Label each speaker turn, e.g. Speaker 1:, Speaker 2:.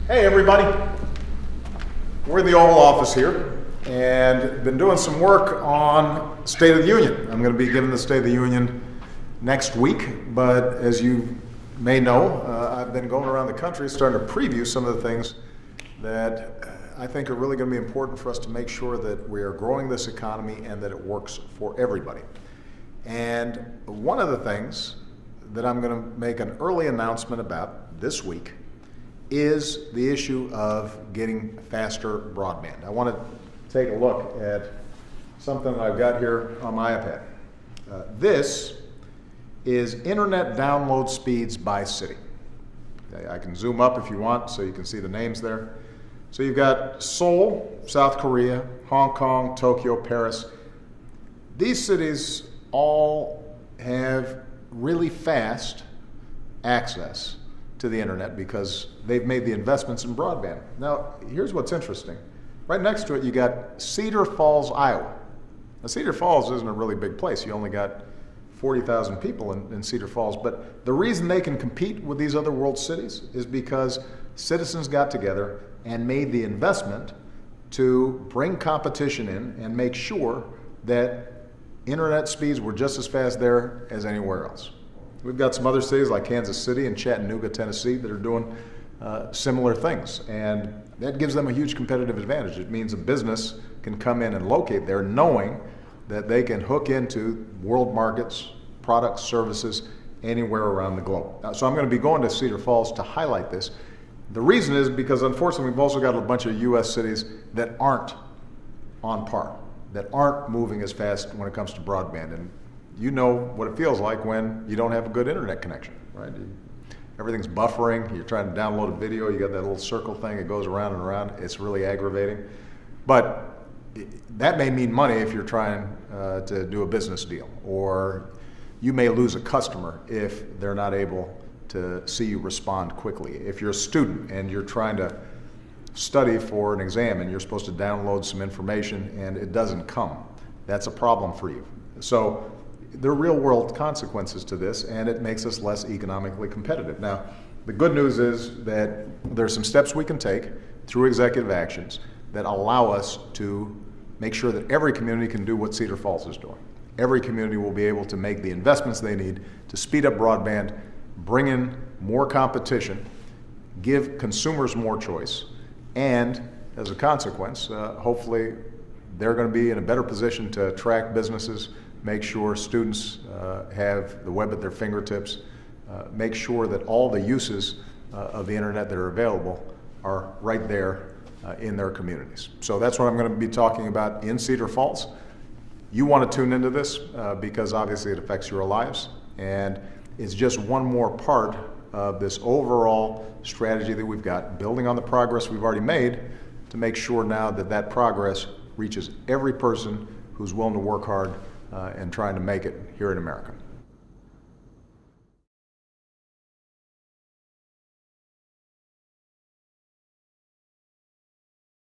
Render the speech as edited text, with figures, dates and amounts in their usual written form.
Speaker 1: Hey everybody, we're in the Oval Office here and been doing some work on State of the Union. I'm going to be giving the State of the Union next week, but as you may know, I've been going around the country starting to preview some of the things that I think are really going to be important for us to make sure that we are growing this economy and that it works for everybody. And one of the things that I'm going to make an early announcement about this week is the issue of getting faster broadband. I want to take a look at something that I've got here on my iPad. This is internet download speeds by city. Okay, I can zoom up if you want so you can see the names there. So you've got Seoul, South Korea, Hong Kong, Tokyo, Paris. These cities all have really fast access to the internet because they've made the investments in broadband. Now, here's what's interesting. Right next to it, you got Cedar Falls, Iowa. Now, Cedar Falls isn't a really big place. You only got 40,000 people in Cedar Falls. But the reason they can compete with these other world cities is because citizens got together and made the investment to bring competition in and make sure that internet speeds were just as fast there as anywhere else. We've got some other cities like Kansas City and Chattanooga, Tennessee that are doing similar things, and that gives them a huge competitive advantage. It means a business can come in and locate there knowing that they can hook into world markets, products, services, anywhere around the globe. So I'm going to be going to Cedar Falls to highlight this. The reason is because unfortunately we've also got a bunch of U.S. cities that aren't on par, that aren't moving as fast when it comes to broadband. And you know what it feels like when you don't have a good internet connection, right? Everything's buffering, you're trying to download a video, you got that little circle thing, it goes around and around, it's really aggravating. But that may mean money if you're trying to do a business deal, or you may lose a customer if they're not able to see you respond quickly. If you're a student and you're trying to study for an exam and you're supposed to download some information and it doesn't come, that's a problem for you. So there are real world consequences to this, and it makes us less economically competitive. Now, the good news is that there's some steps we can take through executive actions that allow us to make sure that every community can do what Cedar Falls is doing. Every community will be able to make the investments they need to speed up broadband, bring in more competition, give consumers more choice, and as a consequence, hopefully they're going to be in a better position to attract businesses, make sure students have the web at their fingertips, make sure that all the uses of the internet that are available are right there in their communities. So that's what I'm going to be talking about in Cedar Falls. You want to tune into this because obviously it affects your lives, and it's just one more part of this overall strategy that we've got, building on the progress we've already made to make sure now that that progress reaches every person who's willing to work hard and trying to make it here in America.